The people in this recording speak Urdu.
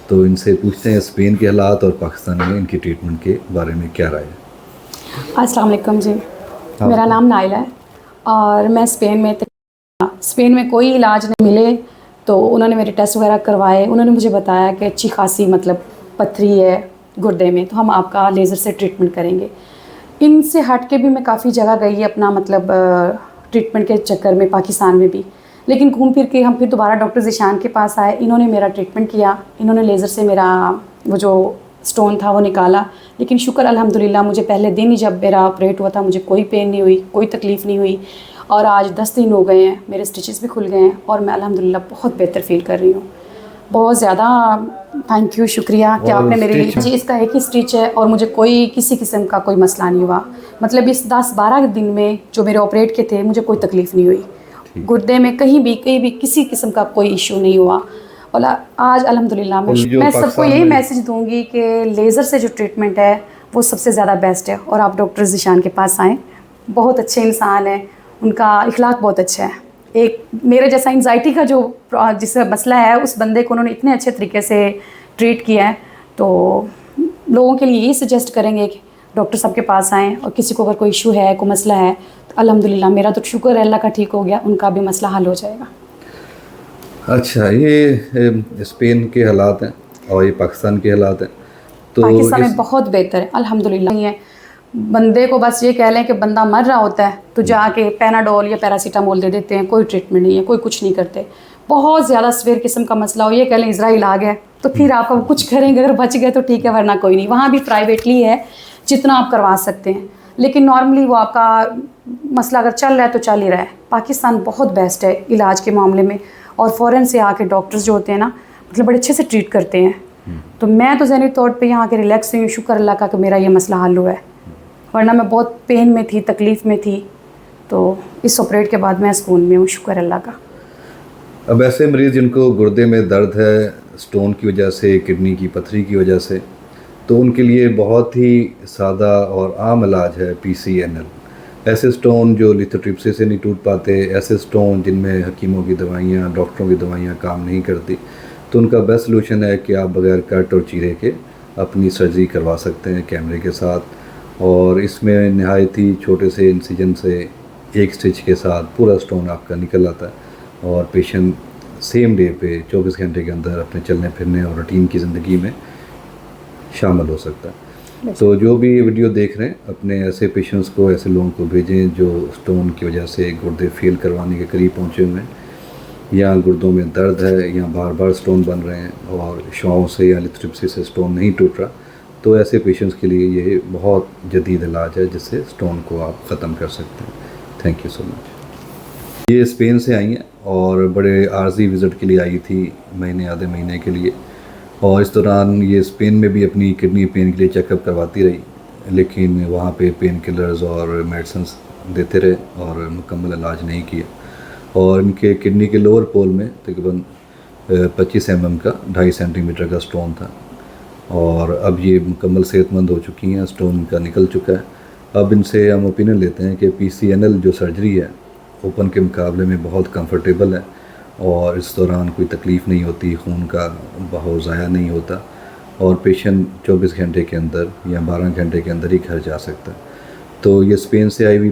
تو ان سے پوچھتے ہیں اسپین کے حالات اور پاکستان میں ان کی ٹریٹمنٹ کے بارے میں کیا رائے ہے۔ السلام علیکم جی، میرا نام نائلہ ہے اور میں اسپین میں کوئی علاج نہیں ملے تو انہوں نے میرے ٹیسٹ وغیرہ کروائے، انہوں نے مجھے بتایا کہ اچھی خاصی پتھری ہے گردے میں، تو ہم آپ کا لیزر سے ٹریٹمنٹ کریں گے۔ ان سے ہٹ کے بھی میں کافی جگہ گئی اپنا ٹریٹمنٹ کے چکر میں، پاکستان میں بھی، لیکن گھوم پھر کے ہم پھر دوبارہ ڈاکٹر ذیشان کے پاس آئے۔ انہوں نے میرا ٹریٹمنٹ کیا، انہوں نے لیزر سے میرا وہ جو اسٹون تھا وہ نکالا، لیکن شکر الحمدللہ مجھے پہلے دن ہی جب میرا آپریٹ ہوا تھا مجھے کوئی پین نہیں ہوئی، کوئی تکلیف نہیں ہوئی، اور آج 10 دن ہو گئے ہیں، میرے اسٹیچز بھی کھل گئے ہیں اور میں الحمدللہ بہت بہتر فیل کر رہی ہوں۔ بہت زیادہ تھینک یو، شکریہ کہ آپ نے میرے لیے، جی اس کا ایک ہی اسٹیچ ہے اور مجھے کوئی کسی قسم کا کوئی مسئلہ نہیں ہوا، مطلب اس 10-12 دن میں جو میرے آپریٹ کے تھے مجھے کوئی تکلیف نہیں ہوئی، گردے میں کہیں بھی کسی قسم کا کوئی ایشو نہیں ہوا۔ اور آج الحمدللہ میں سب کو یہی میسج دوں گی کہ لیزر سے جو ٹریٹمنٹ ہے وہ سب سے زیادہ بیسٹ ہے، اور آپ ڈاکٹر ذیشان کے پاس آئیں، بہت اچھے انسان ہیں، ان کا اخلاق بہت اچھا ہے۔ ایک میرے جیسا انزائٹی کا جو جس کا مسئلہ ہے اس بندے کو انہوں نے اتنے اچھے طریقے سے ٹریٹ کیا ہے، تو لوگوں کے لیے یہی سجیسٹ کریں گے کہ ڈاکٹر صاحب کے پاس آئیں، اور کسی کو اگر کوئی ایشو ہے، کوئی مسئلہ ہے تو الحمدللہ میرا تو شکر ہے اللہ کا ٹھیک ہو گیا، ان کا بھی مسئلہ حل ہو جائے گا۔ اچھا، یہ اسپین کے حالات ہیں اور یہ پاکستان کے حالات ہیں، تو پاکستان میں بہت بہتر ہے الحمدللہ۔ نہیں ہے بندے کو بس یہ کہہ لیں کہ بندہ مر رہا ہوتا ہے تو جا کے پیناڈول یا پیراسیٹامول دے دیتے ہیں، کوئی ٹریٹمنٹ نہیں ہے، کوئی کچھ نہیں کرتے۔ بہت زیادہ سویر قسم کا مسئلہ ہو، یہ کہہ لیں اسرائیل آ گیا تو پھر آپ کو کچھ کریں گے، اگر بچ گئے تو ٹھیک ہے، ورنہ کوئی نہیں۔ وہاں بھی پرائیویٹلی ہے جتنا آپ کروا سکتے ہیں، لیکن نارملی وہ آپ کا مسئلہ اگر چل رہا ہے تو چل ہی رہا ہے۔ پاکستان بہت بیسٹ ہے علاج کے معاملے میں، اور فوراً سے آ کے ڈاکٹرز جو ہوتے ہیں نا مطلب بڑے اچھے سے ٹریٹ کرتے ہیں، تو میں تو ذہنی طور پہ یہاں کے ریلیکس ہوئی ہوں، شکر اللہ کا کہ میرا یہ مسئلہ حل ہوا ہے، ورنہ میں بہت پین میں تھی، تکلیف میں تھی، تو اس آپریٹ کے بعد میں سکون میں ہوں، شکر اللہ کا۔ اب ایسے مریض جن کو گردے میں درد ہے اسٹون کی وجہ سے، کڈنی کی پتھری کی وجہ سے، تو ان کے لیے بہت ہی سادہ اور عام علاج ہے PCNL۔ ایسے اسٹون جو لیتھوٹرپسی سے نہیں ٹوٹ پاتے، ایسے اسٹون جن میں حکیموں کی دوائیاں، ڈاکٹروں کی دوائیاں کام نہیں کرتی، تو ان کا بیسٹ سلوشن ہے کہ آپ بغیر کٹ اور چیرے کے اپنی سرجری کروا سکتے ہیں کیمرے کے ساتھ، اور اس میں نہایت ہی چھوٹے سے انسیجن سے ایک سٹچ کے ساتھ پورا اسٹون آپ کا نکل آتا ہے، اور پیشنٹ سیم ڈے پہ 24 گھنٹے کے اندر اپنے چلنے پھرنے اور روٹین کی زندگی میں شامل ہو سکتا ہے۔ تو جو بھی یہ ویڈیو دیکھ رہے ہیں اپنے ایسے پیشنٹس کو، ایسے لوگوں کو بھیجیں جو اسٹون کی وجہ سے گردے فیل کروانے کے قریب پہنچے ہوئے ہیں، یا گردوں میں درد ہے، یا بار بار اسٹون بن رہے ہیں اور شعاؤں سے یا لیتھوٹرپسی سے اسٹون نہیں ٹوٹ رہا، تو ایسے پیشنٹس کے لیے یہ بہت جدید علاج ہے جس سے اسٹون کو آپ ختم کر سکتے ہیں۔ تھینک یو سو مچ۔ یہ اسپین سے آئی ہیں اور بڑے عارضی وزٹ کے لیے آئی تھی، آدھے مہینے کے لیے، اور اس دوران یہ اسپین میں بھی اپنی کڈنی پین کے لیے چیک اپ کرواتی رہی، لیکن وہاں پہ پین کلرز اور میڈیسنس دیتے رہے اور مکمل علاج نہیں کیا، اور ان کے کڈنی کے لوور پول میں تقریباً 25 mm کا 2.5 سینٹی میٹر کا اسٹون تھا، اور اب یہ مکمل صحت مند ہو چکی ہیں، اسٹون کا نکل چکا ہے۔ اب ان سے ہم اوپینین لیتے ہیں کہ PCNL جو سرجری ہے اوپن کے مقابلے میں بہت کمفرٹیبل ہے، اور اس دوران کوئی تکلیف نہیں ہوتی، خون کا بہاؤ ضائع نہیں ہوتا، اور پیشنٹ 24 گھنٹے کے اندر یا 12 گھنٹے کے اندر ہی گھر جا سکتا ہے۔ تو یہ اسپین سے آئی ہوئی